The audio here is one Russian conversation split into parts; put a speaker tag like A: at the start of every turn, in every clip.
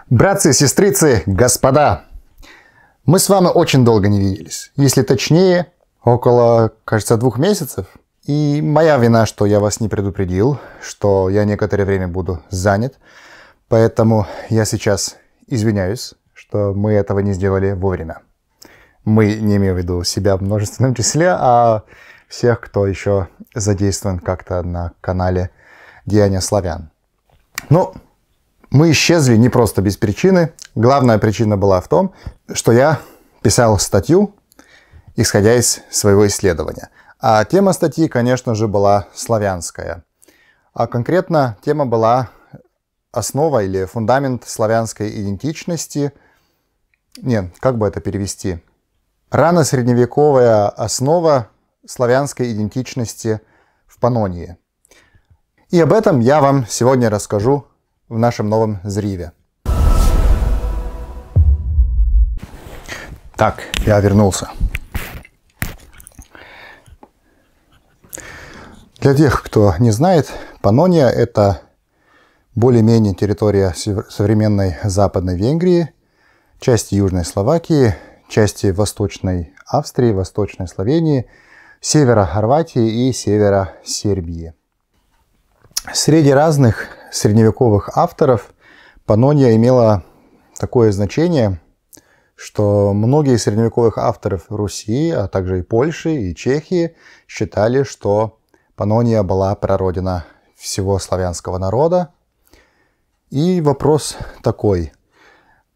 A: Братцы и сестрицы, господа, мы с вами очень долго не виделись. Если точнее, около, кажется, 2 месяцев. И моя вина, что я вас не предупредил, что я некоторое время буду занят. Поэтому я сейчас извиняюсь, что мы этого не сделали вовремя. Мы не имею в виду себя в множественном числе, а всех, кто еще задействован как-то на канале Деяния славян. Ну, мы исчезли не просто без причины. Главная причина была в том, что я писал статью, исходя из своего исследования. А тема статьи, конечно же, была славянская. А конкретно тема была основа или фундамент славянской идентичности. Нет, как бы это перевести? Рано-средневековая основа славянской идентичности в Панонии. И об этом я вам сегодня расскажу в нашем новом зриве. Так, я вернулся. Для тех, кто не знает, Панония — это более-менее территория современной Западной Венгрии, части Южной Словакии, части Восточной Австрии, Восточной Словении, севера Хорватии и севера Сербии. Среди разных средневековых авторов Панония имела такое значение, что многие средневековых авторов Руси, а также и Польши, и Чехии считали, что Панония была прародина всего славянского народа. И вопрос такой: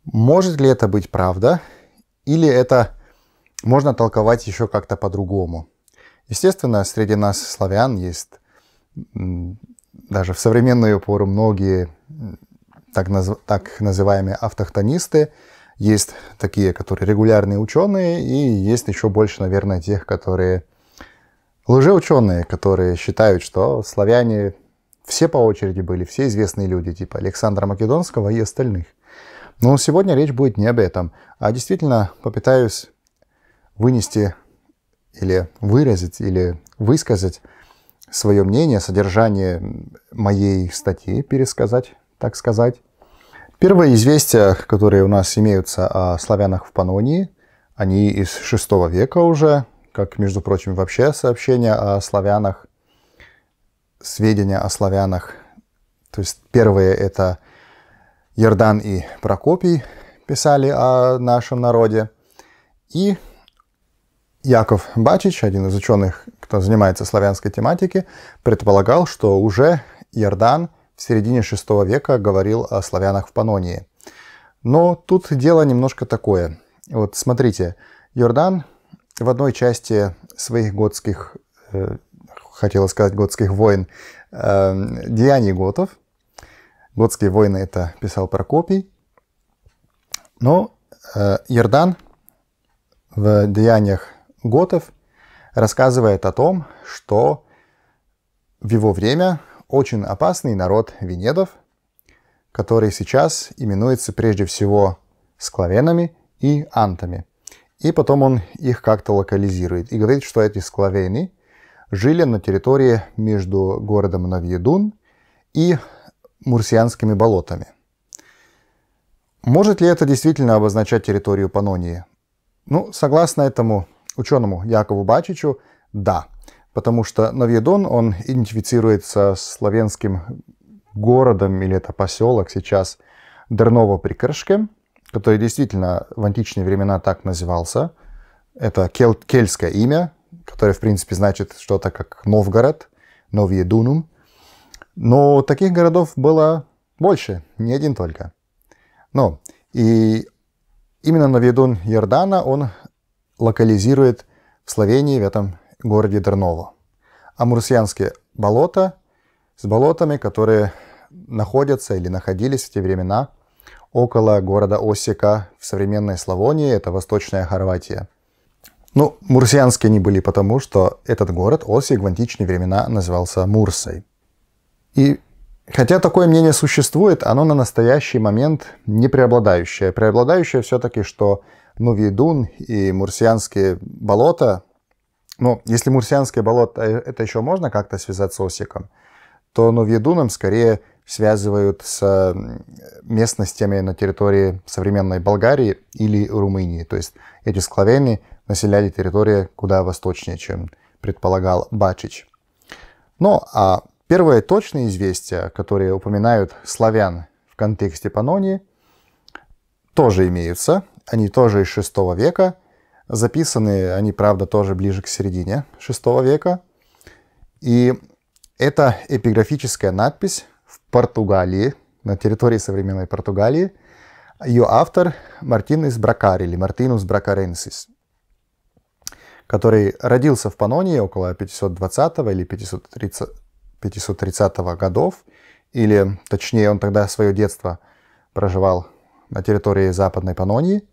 A: может ли это быть правда, или это можно толковать еще как-то по-другому? Естественно, среди нас, славян, есть даже в современную пору многие так называемые автохтонисты. Есть такие, которые регулярные ученые, и есть еще больше, наверное, тех, которые лжеученые, которые считают, что славяне все по очереди были, все известные люди, типа Александра Македонского и остальных. Но сегодня речь будет не об этом, а действительно попытаюсь вынести или выразить, или высказать свое мнение, содержание моей статьи, пересказать, так сказать. Первые известия, которые у нас имеются о славянах в Панонии, они из VI века уже, как, между прочим, вообще сообщения о славянах, сведения о славянах. То есть первые — это Йордан и Прокопий писали о нашем народе. И Яков Бачич, один из ученых, кто занимается славянской тематикой, предполагал, что уже Йордан в середине VI века говорил о славянах в Панонии. Но тут дело немножко такое. Вот смотрите, Йордан в одной части своих готских, хотела сказать готских войн, деяний готов. Готские войны — это писал Прокопий. Но Йордан в деяниях готов рассказывает о том, что в его время очень опасный народ венедов, который сейчас именуется прежде всего склавенами и антами. И потом он их как-то локализирует и говорит, что эти склавены жили на территории между городом Новьедун и Мурсианскими болотами. Может ли это действительно обозначать территорию Панонии? Ну, согласно этому ученому Якову Бачичу, да. Потому что Новьедун, он идентифицируется с славянским городом, или это поселок сейчас, Дерново-при который действительно в античные времена так назывался. Это кельтское имя, которое, в принципе, значит что-то как Новгород, Новьедунум. Но таких городов было больше, не один только. Ну, и именно Новьедун Йордана он локализирует в Словении, в этом городе Дерново. А Мурсианские болота с болотами, которые находятся или находились в те времена около города Осека в современной Славонии, это Восточная Хорватия. Ну, мурсианские они были потому, что этот город Осек в античные времена назывался Мурсой. И хотя такое мнение существует, оно на настоящий момент не преобладающее. Преобладающее все-таки, что Новьедун и Мурсианские болота, ну, если Мурсианские болота это еще можно как-то связать с Осеком, то Новьедуном скорее связывают с местностями на территории современной Болгарии или Румынии. То есть эти славяне населяли территории куда восточнее, чем предполагал Бачич. Ну, а первые точные известия, которые упоминают славян в контексте Панонии, тоже имеются. Они тоже из VI века. Записаны они, правда, тоже ближе к середине VI века. И это эпиграфическая надпись в Португалии, на территории современной Португалии. Ее автор Мартинус Бракари, или Мартинус Бракаренсис, который родился в Панонии около 520 или 530 годов, или, точнее, он тогда свое детство проживал на территории Западной Панонии.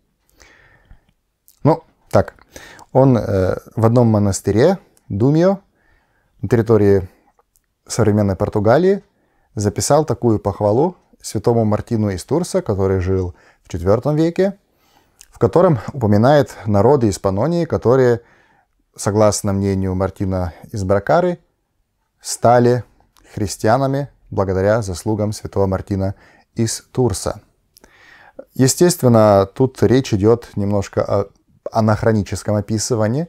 A: Ну, так, он в одном монастыре, Думио, на территории современной Португалии, записал такую похвалу святому Мартину из Турса, который жил в IV веке, в котором упоминает народы из Панонии, которые, согласно мнению Мартина из Бракары, стали христианами благодаря заслугам святого Мартина из Турса. Естественно, тут речь идет немножко о анахроническом описывании,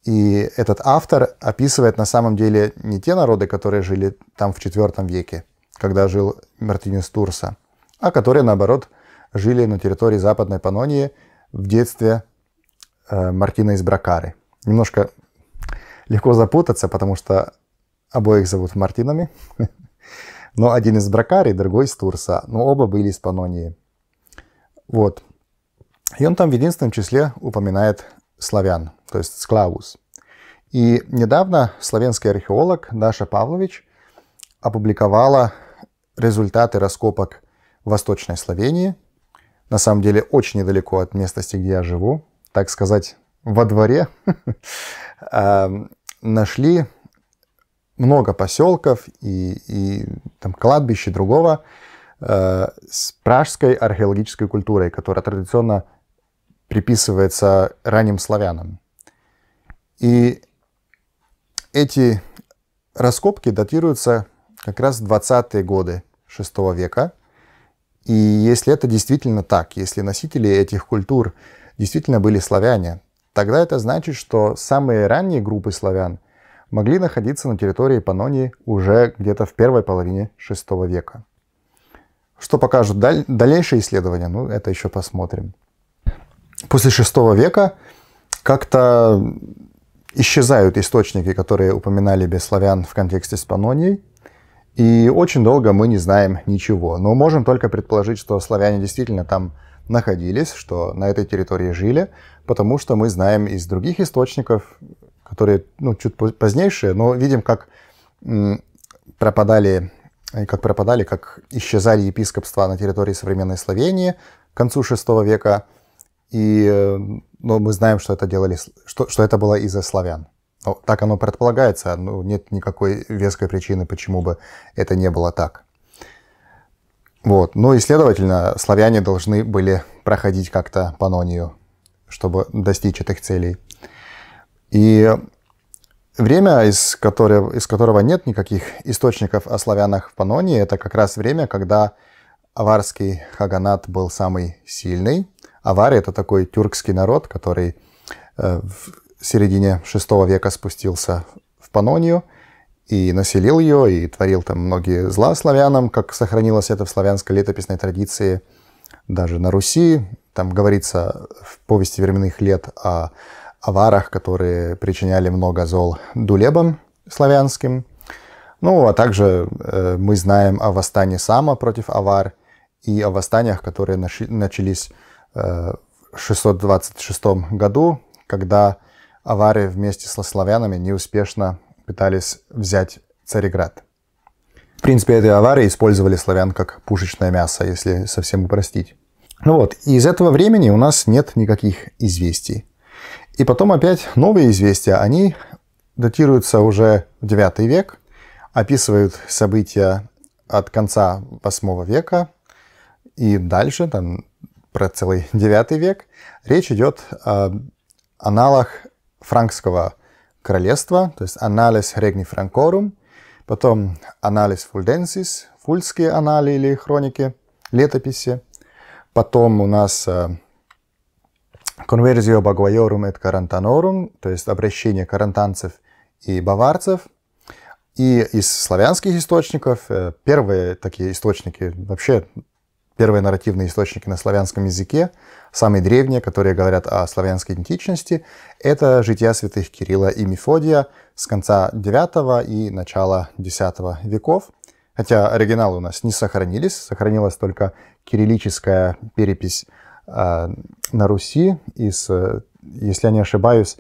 A: и этот автор описывает на самом деле не те народы, которые жили там в IV веке, когда жил Мартин из Турса, а которые, наоборот, жили на территории Западной Панонии в детстве Мартина из Бракары. Немножко легко запутаться, потому что обоих зовут Мартинами, но один из Бракари, другой из Турса, но оба были из Панонии. Вот. И он там в единственном числе упоминает славян, то есть склавус. И недавно славянский археолог Даша Павлович опубликовала результаты раскопок в Восточной Словении, на самом деле очень недалеко от местности, где я живу, так сказать, во дворе. Нашли много поселков и там кладбищ и другого с пражской археологической культурой, которая традиционно приписывается ранним славянам. И эти раскопки датируются как раз 20-е годы VI века. И если это действительно так, если носители этих культур действительно были славяне, тогда это значит, что самые ранние группы славян могли находиться на территории Панонии уже где-то в первой половине VI века. Что покажут дальнейшие исследования, ну, это еще посмотрим. После VI века как-то исчезают источники, которые упоминали бы славян в контексте с Панонией, и очень долго мы не знаем ничего. Но можем только предположить, что славяне действительно там находились, что на этой территории жили, потому что мы знаем из других источников, которые чуть позднейшие, но видим, как пропадали, как исчезали епископства на территории современной Словении к концу VI века. Но мы знаем, что это делали, что это было из-за славян. Так оно предполагается, но нет никакой веской причины, почему бы это не было так. Вот. Ну и, следовательно, славяне должны были проходить как-то Панонию, чтобы достичь этих целей. И время, из которого нет никаких источников о славянах в Панонии, это как раз время, когда аварский хаганат был самый сильный. Авары — это такой тюркский народ, который в середине VI века спустился в Панонию и населил ее, и творил там многие зла славянам, как сохранилось это в славянской летописной традиции. Даже на Руси там говорится в повести временных лет о аварах, которые причиняли много зол дулебам славянским. Ну, а также мы знаем о восстании Сама против авар и о восстаниях, которые начались в 626 году, когда авары вместе со славянами неуспешно пытались взять Цареград. В принципе, эти авары использовали славян как пушечное мясо, если совсем упростить. Ну вот, и из этого времени у нас нет никаких известий. И потом опять новые известия, они датируются уже в IX век, описывают события от конца VIII века и дальше, там, про целый IX век. Речь идет о аналах франкского королевства, то есть Annales Regni Francorum, потом Annales Fuldensis, фульские анали или хроники, летописи. Потом у нас «Conversio Baguaiorum et Carantanorum», то есть обращение карантанцев и баварцев. И из славянских источников, первые такие источники, вообще первые нарративные источники на славянском языке, самые древние, которые говорят о славянской идентичности, это «Жития святых Кирилла и Мефодия» с конца IX и начала X веков. Хотя оригиналы у нас не сохранились, сохранилась только кириллическая перепись на Руси из, если я не ошибаюсь,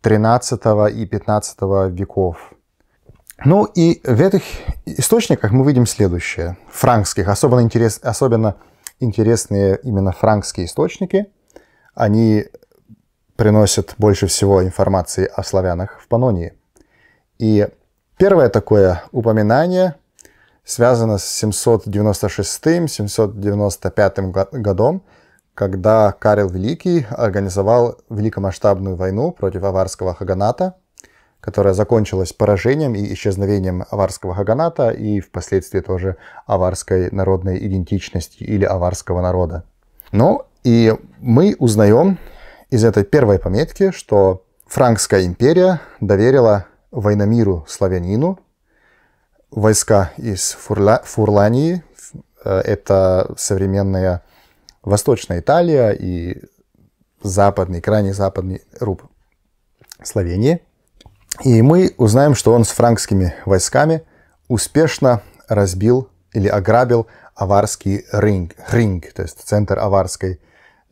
A: XIII и XV веков. Ну и в этих источниках мы видим следующее. Франкских, особенно интересные именно франкские источники. Они приносят больше всего информации о славянах в Паннонии. И первое такое упоминание связано с 796-795 годом, когда Карл Великий организовал великомасштабную войну против аварского хаганата, которая закончилась поражением и исчезновением аварского хаганата и впоследствии тоже аварской народной идентичности или аварского народа. Ну и мы узнаем из этой первой пометки, что Франкская империя доверила военномиру славянину войска из Фурлании, это современная Восточная Италия и западный, крайне западный руб Словении. И мы узнаем, что он с франкскими войсками успешно разбил или ограбил аварский ринг, то есть центр аварской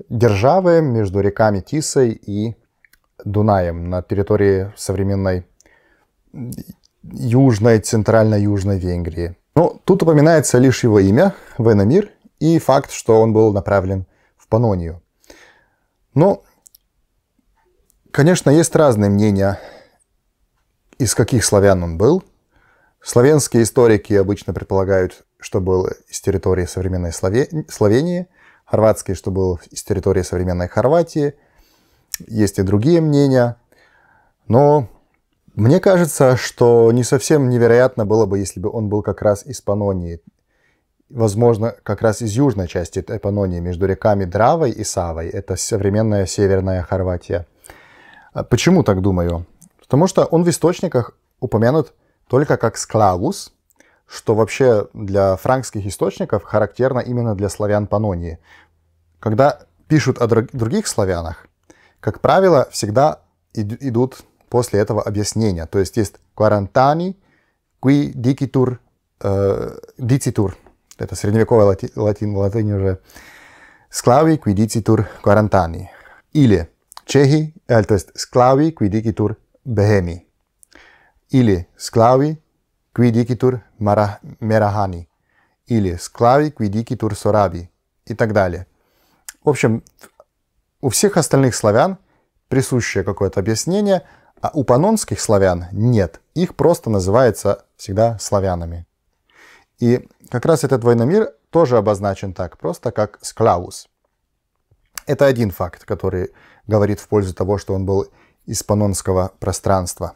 A: державы между реками Тисой и Дунаем на территории современной южной, центрально-южной Венгрии. Ну, тут упоминается лишь его имя, Веномир, и факт, что он был направлен в Паннонию. Но, конечно, есть разные мнения, из каких славян он был. Славянские историки обычно предполагают, что был из территории современной Словении, хорватские, что был из территории современной Хорватии. Есть и другие мнения. Но мне кажется, что не совсем невероятно было бы, если бы он был как раз из Паннонии. Возможно, как раз из южной части этой Паннонии, между реками Дравой и Савой. Это современная северная Хорватия. Почему так думаю? Потому что он в источниках упомянут только как склавус, что вообще для франкских источников характерно именно для славян Паннонии. Когда пишут о других славянах, как правило, всегда идут после этого объяснения. То есть есть «quarantani qui dicitur dicitur». Это средневековая латынь уже. «Sklavi qui dicitur quarantani». Или «чехи», то есть «sklavi qui dicitur Behemi. Или «Sklavi qui dicitur Merahani». Или «Sklavi qui dicitur Sorabi» и так далее. В общем, у всех остальных славян присущее какое-то объяснение, а у паннонских славян нет. Их просто называется всегда славянами. И как раз этот войномир тоже обозначен так, просто как «склавус». Это один факт, который говорит в пользу того, что он был из паннонского пространства.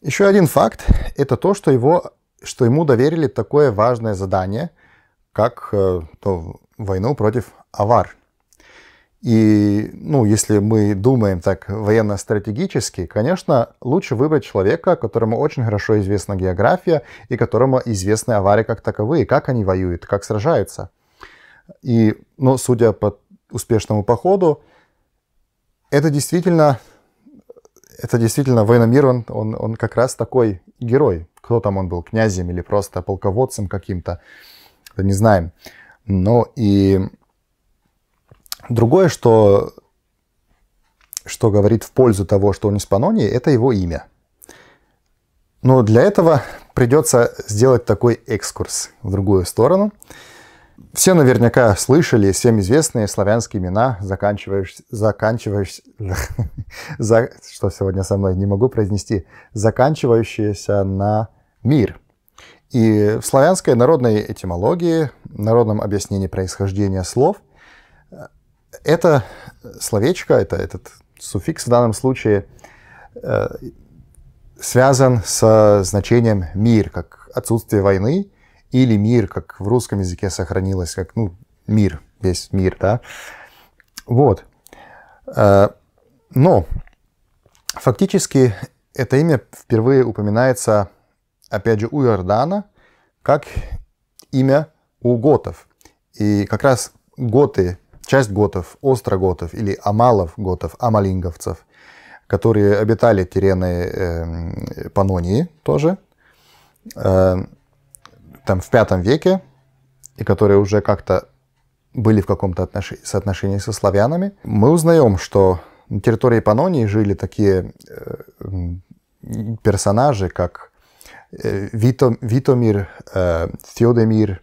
A: Еще один факт – это то, что ему доверили такое важное задание, как войну против авар. И, если мы думаем так военно-стратегически, конечно, лучше выбрать человека, которому очень хорошо известна география и которому известны авары как таковые, как они воюют, как сражаются. И, судя по успешному походу, это действительно войномир, он как раз такой герой. Кто там он был, князем или просто полководцем каким-то, не знаем. Но и другое, что говорит в пользу того, что он из Паннонии, это его имя. Но для этого придется сделать такой экскурс в другую сторону. Все наверняка слышали всем известные славянские имена, что сегодня со мной не могу произнести, заканчивающиеся на «мир». И в славянской народной этимологии, народном объяснении происхождения слов, это словечко, этот суффикс в данном случае связан с значением «мир», как отсутствие войны или мир, как в русском языке сохранилось, как, ну, мир, весь мир, да. Вот. Но фактически это имя впервые упоминается, опять же, у Иордана, как имя у готов. И как раз готы, часть готов, остроготов или амалов-готов, амалинговцев, которые обитали террены Панонии тоже, там в V веке, и которые уже как-то были в каком-то соотношении со славянами, мы узнаем, что на территории Панонии жили такие персонажи, как Витомир, Феодемир,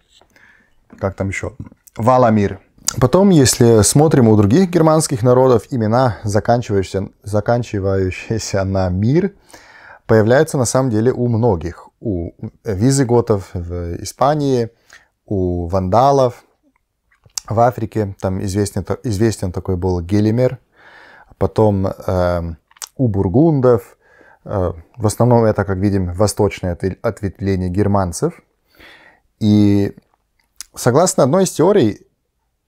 A: как там еще, Валамир. Потом, если смотрим у других германских народов, имена, заканчивающиеся на мир, появляются на самом деле у многих. У визиготов в Испании, у вандалов в Африке, там известен такой был Гелимер. Потом у бургундов, в основном это, как видим, восточное ответвление германцев. И согласно одной из теорий,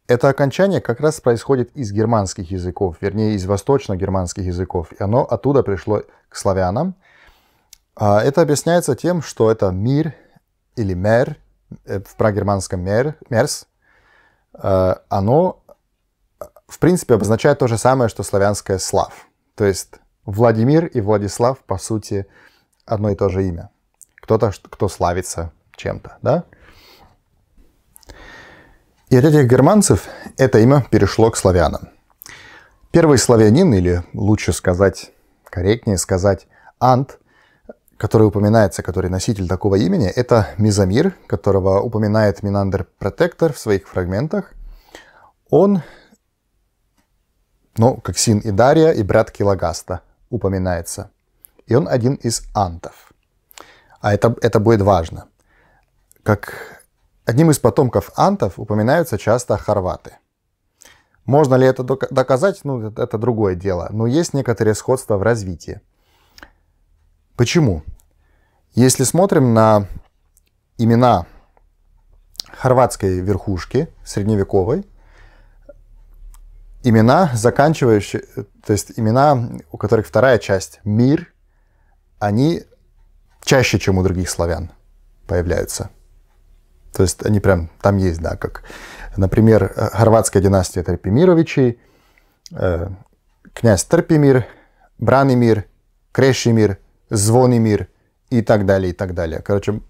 A: это окончание как раз происходит из германских языков, вернее, из восточно-германских языков. И оно оттуда пришло к славянам. Это объясняется тем, что это мир или мер, в прагерманском мерс, оно в принципе обозначает то же самое, что славянское слав. То есть Владимир и Владислав, по сути, одно и то же имя. Кто-то, кто славится чем-то, да? И от этих германцев это имя перешло к славянам. Первый славянин, или лучше сказать, корректнее сказать, ант, который упоминается, который носитель такого имени, это Мизамир, которого упоминает Минандр Протектор в своих фрагментах. Он, ну, как сын Идария и брат Килагаста упоминается. И он один из антов. А это будет важно. Как одним из потомков антов упоминаются часто хорваты. Можно ли это доказать? Ну, это другое дело. Но есть некоторые сходства в развитии. Почему? Если смотрим на имена хорватской верхушки, средневековой, имена, заканчивающие, то есть имена, у которых вторая часть «мир», они чаще, чем у других славян появляются. То есть они прям там есть, да, как, например, хорватская династия Трпимировичей, князь Трпимир, Бранимир, Крешимир, Звонимир и так далее, и так далее. Короче,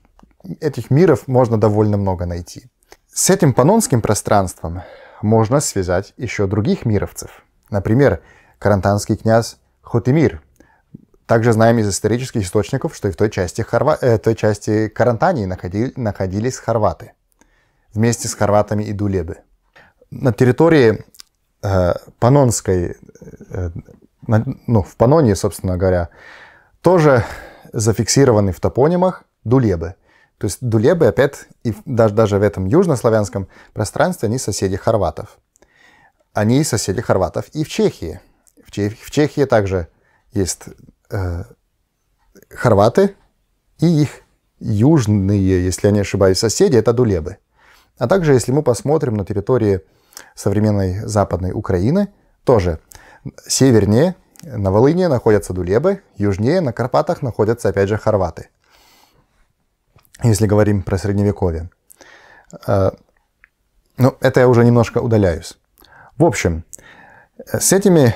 A: этих миров можно довольно много найти. С этим панонским пространством можно связать еще других мировцев. Например, карантанский князь Хотимир. Также знаем из исторических источников, что и в той части Карантании находились хорваты. Вместе с хорватами и дулебы. На территории Панонской, в Панонии, собственно говоря, тоже зафиксированы в топонимах дулебы. То есть дулебы, опять, и даже в этом южнославянском пространстве, они соседи хорватов. Они соседи хорватов и в Чехии. В Чехии также есть хорваты и их южные, если я не ошибаюсь, соседи, это дулебы. А также, если мы посмотрим на территории современной Западной Украины, тоже севернее, на Волыне находятся дулебы, южнее, на Карпатах находятся, опять же, хорваты. Если говорим про Средневековье. Но это я уже немножко удаляюсь. В общем, с этими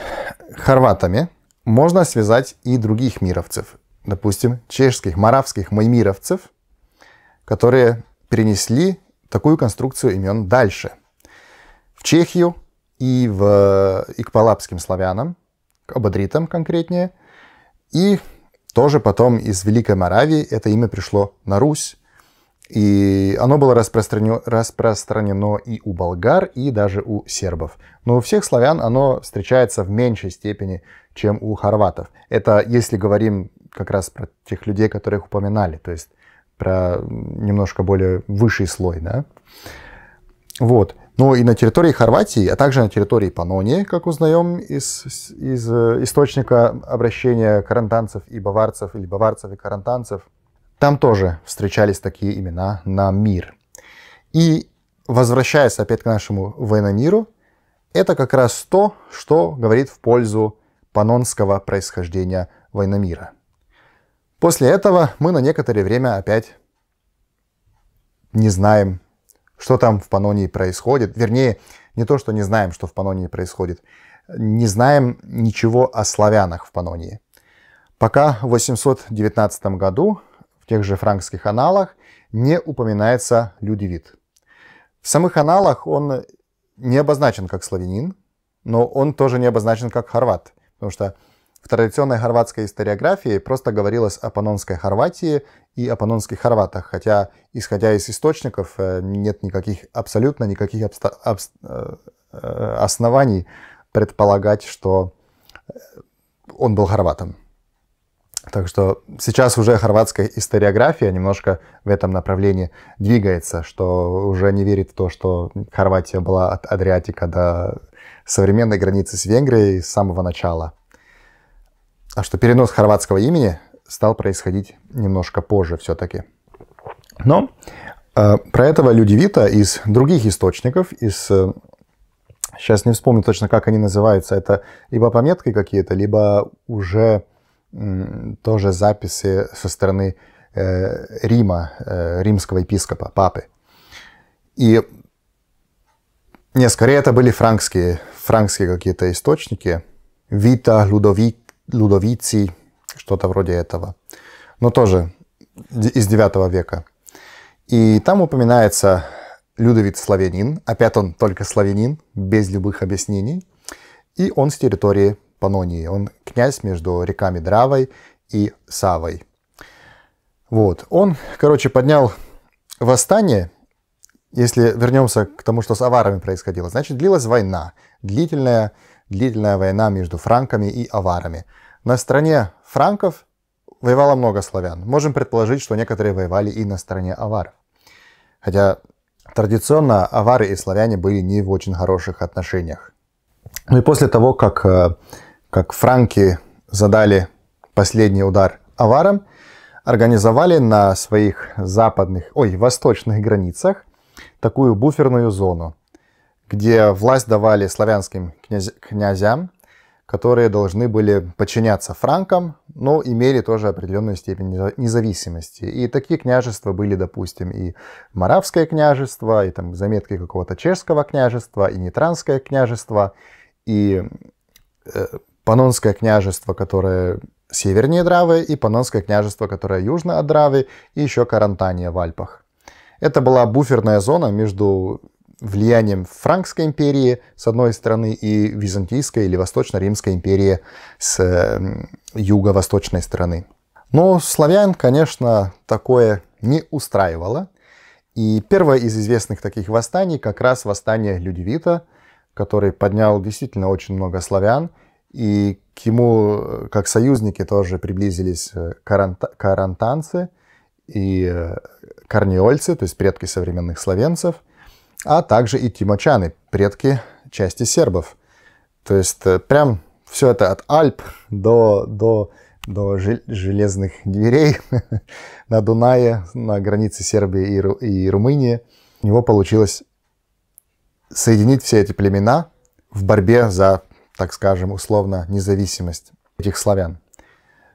A: хорватами можно связать и других мировцев. Допустим, чешских, моравских маймировцев, которые перенесли такую конструкцию имен дальше. В Чехию и к палапским славянам, к ободритам конкретнее. И тоже потом из Великой Моравии это имя пришло на Русь. И оно было распространено и у болгар, и даже у сербов. Но у всех славян оно встречается в меньшей степени, чем у хорватов. Это если говорим как раз про тех людей, которых упоминали, то есть про немножко более высший слой, да? Вот. Ну и на территории Хорватии, а также на территории Панонии, как узнаем из источника обращения карантанцев и баварцев, или баварцев и карантанцев, Там тоже встречались такие имена на мир. И возвращаясь опять к нашему Войномиру, это как раз то, что говорит в пользу паннонского происхождения Войномира. После этого мы на некоторое время опять не знаем, что там в Паннонии происходит. Вернее, не то, что не знаем, что в Паннонии происходит. Не знаем ничего о славянах в Паннонии. Пока в 819 году в тех же франкских аналах не упоминается Людевит. В самых аналах он не обозначен как славянин, но он тоже не обозначен как хорват, потому что в традиционной хорватской историографии просто говорилось о паннонской Хорватии и о паннонских хорватах, хотя, исходя из источников, нет абсолютно никаких оснований предполагать, что он был хорватом. Так что сейчас уже хорватская историография немножко в этом направлении двигается, что уже не верит в то, что Хорватия была от Адриатика до современной границы с Венгрией с самого начала. А что перенос хорватского имени стал происходить немножко позже все-таки. Но про этого Людевита из других источников, сейчас не вспомню точно, как они называются, это либо пометки какие-то, либо уже тоже записи со стороны Рима, римского епископа, папы. И скорее это были франкские какие-то источники. Вита, Людовици, что-то вроде этого. Но тоже из 9 века. И там упоминается Людовит славянин. Опять он только славянин, без любых объяснений. И он с территории Паннонии. Он князь между реками Дравой и Савой. Вот. Он, поднял восстание. Если вернемся к тому, что с аварами происходило, значит, длилась война. Длительная война между франками и аварами. На стороне франков воевало много славян. Можем предположить, что некоторые воевали и на стороне аваров. Хотя традиционно авары и славяне были не в очень хороших отношениях. Ну и после того, как франки задали последний удар аварам, организовали на своих восточных границах такую буферную зону, где власть давали славянским князям, которые должны были подчиняться франкам, но имели тоже определенную степень независимости. И такие княжества были, допустим, и Моравское княжество, и там заметки какого-то чешского княжества, и Нитранское княжество, и Паннонское княжество, которое севернее Дравы, и Паннонское княжество, которое южно от Дравы, и еще Карантания в Альпах. Это была буферная зона между влиянием Франкской империи с одной стороны и Византийской или Восточно-Римской империи с юго-восточной стороны. Но славян, конечно, такое не устраивало. И первое из известных таких восстаний как раз восстание Людевита, который поднял действительно очень много славян. И к ему, как союзники, тоже приблизились карантанцы и корнеольцы, то есть предки современных словенцев, а также и тимочаны, предки части сербов. То есть прям все это от Альп до железных дверей на Дунае, на границе Сербии и Румынии. У него получилось соединить все эти племена в борьбе за, так скажем, условно, независимость этих славян.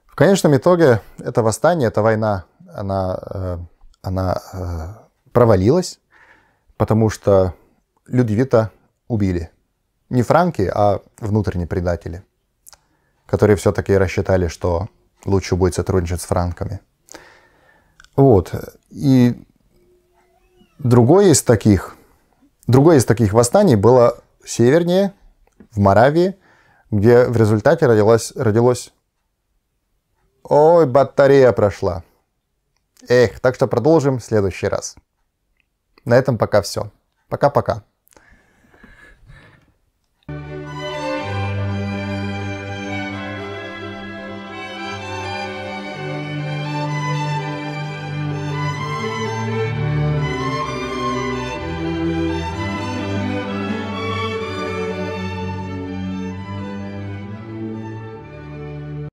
A: В конечном итоге это восстание, эта война, она провалилась, потому что Людевита убили. Не франки, а внутренние предатели, которые все-таки рассчитали, что лучше будет сотрудничать с франками. Вот. И другое из таких восстаний было севернее, в Моравии, где в результате родилось... Ой, батарея прошла. Так что продолжим в следующий раз. На этом пока все. Пока-пока.